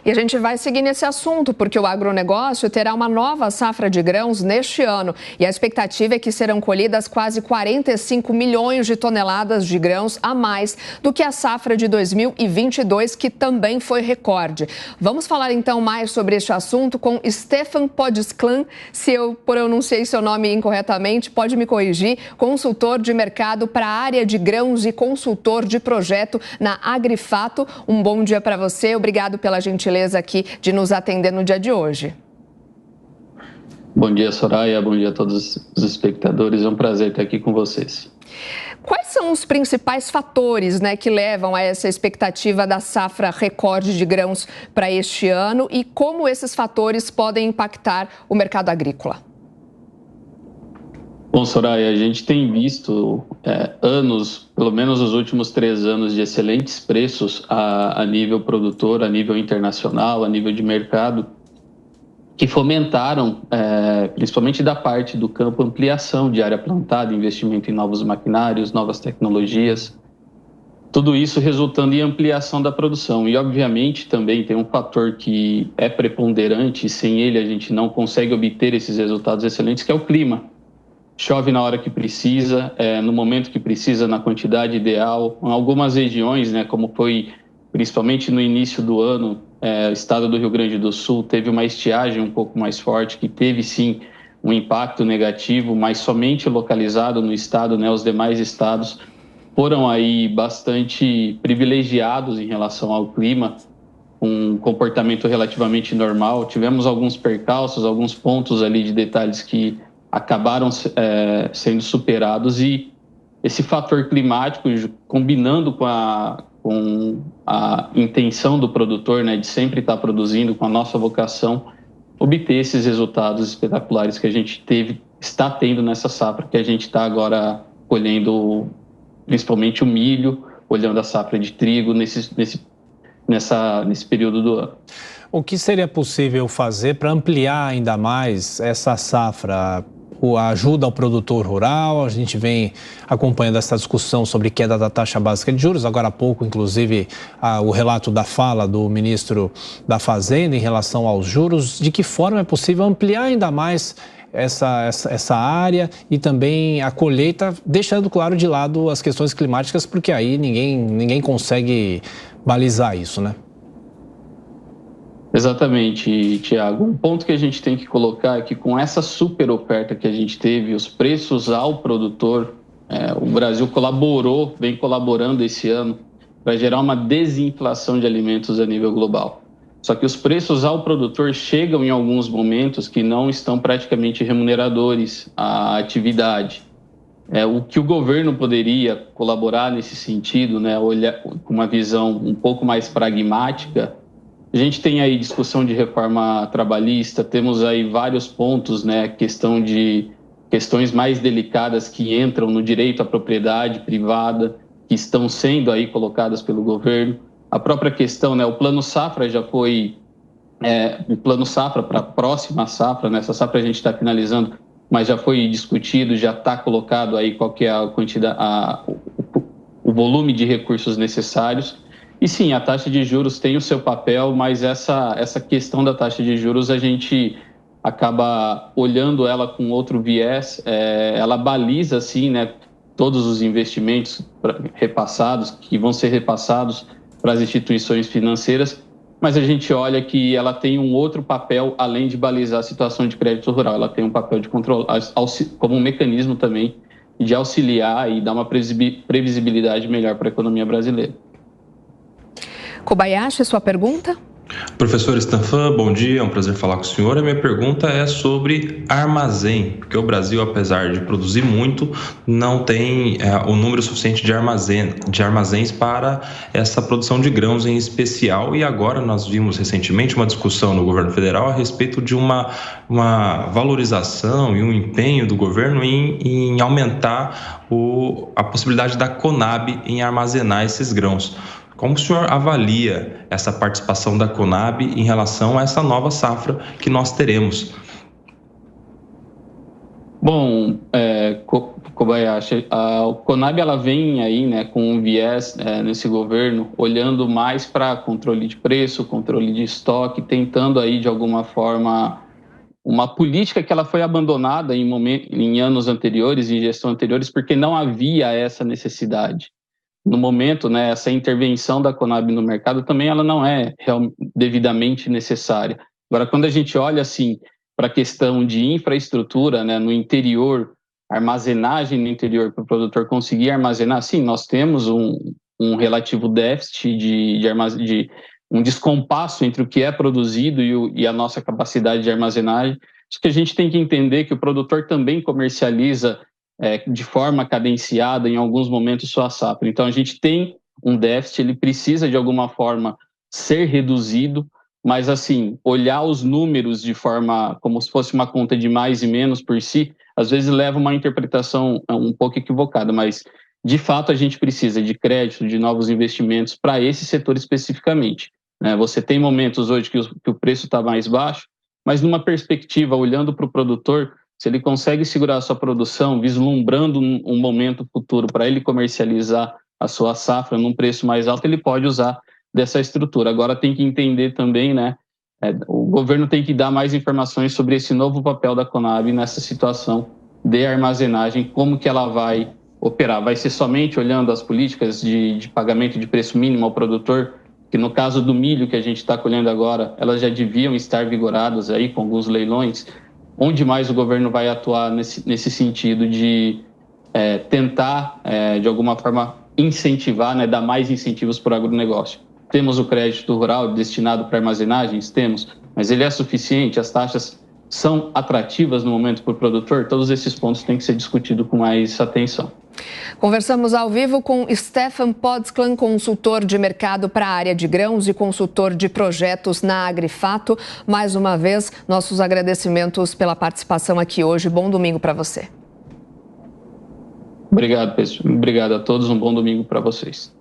E a gente vai seguir nesse assunto, porque o agronegócio terá uma nova safra de grãos neste ano. E a expectativa é que serão colhidas quase 45 milhões de toneladas de grãos a mais do que a safra de 2022, que também foi recorde. Vamos falar então mais sobre este assunto com Stefan Podsklan. Se eu pronunciei seu nome incorretamente, pode me corrigir. Consultor de mercado para a área de grãos e consultor de projeto na Agrifato. Um bom dia para você. Obrigado pela gentileza aqui de nos atender no dia de hoje. Bom dia, Soraya. Bom dia a todos os espectadores. É um prazer estar aqui com vocês. Quais são os principais fatores, que levam a essa expectativa da safra recorde de grãos para este ano e como esses fatores podem impactar o mercado agrícola? Bom, Soraya, a gente tem visto anos, pelo menos os últimos 3 anos, de excelentes preços a nível produtor, a nível internacional, a nível de mercado, que fomentaram, principalmente da parte do campo, ampliação de área plantada, investimento em novos maquinários, novas tecnologias, tudo isso resultando em ampliação da produção. E, obviamente, também tem um fator que é preponderante, e sem ele a gente não consegue obter esses resultados excelentes, que é o clima. Chove na hora que precisa, no momento que precisa, na quantidade ideal. Em algumas regiões, como foi principalmente no início do ano, o estado do Rio Grande do Sul teve uma estiagem um pouco mais forte, que teve sim um impacto negativo, mas somente localizado no estado, os demais estados foram aí bastante privilegiados em relação ao clima, um comportamento relativamente normal. Tivemos alguns percalços, alguns pontos ali de detalhes que acabaram sendo superados, e esse fator climático, combinando com a intenção do produtor, de sempre estar produzindo, com a nossa vocação, obter esses resultados espetaculares que a gente está tendo nessa safra, que a gente está agora colhendo principalmente o milho, olhando a safra de trigo nesse período do ano. O que seria possível fazer para ampliar ainda mais essa safra? A ajuda ao produtor rural, a gente vem acompanhando essa discussão sobre queda da taxa básica de juros, agora há pouco, inclusive, o relato da fala do ministro da Fazenda em relação aos juros. De que forma é possível ampliar ainda mais essa área e também a colheita, deixando claro de lado as questões climáticas, porque aí ninguém consegue balizar isso, né? Exatamente, Tiago. Um ponto que a gente tem que colocar é que, com essa super oferta que a gente teve, os preços ao produtor, o Brasil vem colaborando esse ano para gerar uma desinflação de alimentos a nível global. Só que os preços ao produtor chegam em alguns momentos que não estão praticamente remuneradores à atividade. O que o governo poderia colaborar nesse sentido, olhar com uma visão um pouco mais pragmática. A gente tem aí discussão de reforma trabalhista, temos aí vários pontos, questões mais delicadas que entram no direito à propriedade privada, que estão sendo aí colocadas pelo governo. A própria questão, o Plano Safra já foi, o Plano Safra para a próxima safra, nessa safra a gente está finalizando, mas já foi discutido, já está colocado aí qual que é a quantidade, o volume de recursos necessários. E sim, a taxa de juros tem o seu papel, mas essa questão da taxa de juros a gente acaba olhando ela com outro viés. Ela baliza, sim, todos os investimentos repassados, que vão ser repassados para as instituições financeiras, mas a gente olha que ela tem um outro papel, além de balizar a situação de crédito rural. Ela tem um papel de controle, como um mecanismo também de auxiliar e dar uma previsibilidade melhor para a economia brasileira. Kobayashi, sua pergunta? Professor Stefan, bom dia, é um prazer falar com o senhor. A minha pergunta é sobre armazém, porque o Brasil, apesar de produzir muito, não tem o número suficiente de armazéns para essa produção de grãos em especial. E agora nós vimos recentemente uma discussão no governo federal a respeito de uma valorização e um empenho do governo em aumentar a possibilidade da Conab em armazenar esses grãos. Como o senhor avalia essa participação da Conab em relação a essa nova safra que nós teremos? Bom, Kobayashi, a Conab ela vem aí, né, com um viés nesse governo, olhando mais para controle de preço, controle de estoque, tentando aí de alguma forma uma política que ela foi abandonada em anos anteriores, em gestão anteriores, porque não havia essa necessidade. No momento, né, essa intervenção da Conab no mercado também ela não é devidamente necessária. Agora, quando a gente olha assim para a questão de infraestrutura, né, no interior, armazenagem no interior para o produtor conseguir armazenar, sim, nós temos um relativo déficit de um descompasso entre o que é produzido e a nossa capacidade de armazenagem. Acho que a gente tem que entender que o produtor também comercializa de forma cadenciada em alguns momentos sua safra. Então a gente tem um déficit, ele precisa de alguma forma ser reduzido, mas assim, olhar os números de forma como se fosse uma conta de mais e menos por si, às vezes leva uma interpretação um pouco equivocada, mas de fato a gente precisa de crédito, de novos investimentos para esse setor especificamente. Você tem momentos hoje que o preço está mais baixo, mas numa perspectiva, olhando para o produtor, se ele consegue segurar a sua produção, vislumbrando um momento futuro para ele comercializar a sua safra num preço mais alto, ele pode usar dessa estrutura. Agora tem que entender também, né? O governo tem que dar mais informações sobre esse novo papel da Conab nessa situação de armazenagem, como que ela vai operar. Vai ser somente olhando as políticas de pagamento de preço mínimo ao produtor, que no caso do milho que a gente está colhendo agora, elas já deviam estar vigoradas aí com alguns leilões. Onde mais o governo vai atuar nesse sentido de tentar, de alguma forma, incentivar, né, dar mais incentivos para o agronegócio? Temos o crédito rural destinado para armazenagens? Temos, mas ele é suficiente? As taxas são atrativas no momento para o produtor? Todos esses pontos têm que ser discutidos com mais atenção. Conversamos ao vivo com Stefan Podsklan, consultor de mercado para a área de grãos e consultor de projetos na Agrifato. Mais uma vez, nossos agradecimentos pela participação aqui hoje. Bom domingo para você. Obrigado, pessoal. Obrigado a todos. Um bom domingo para vocês.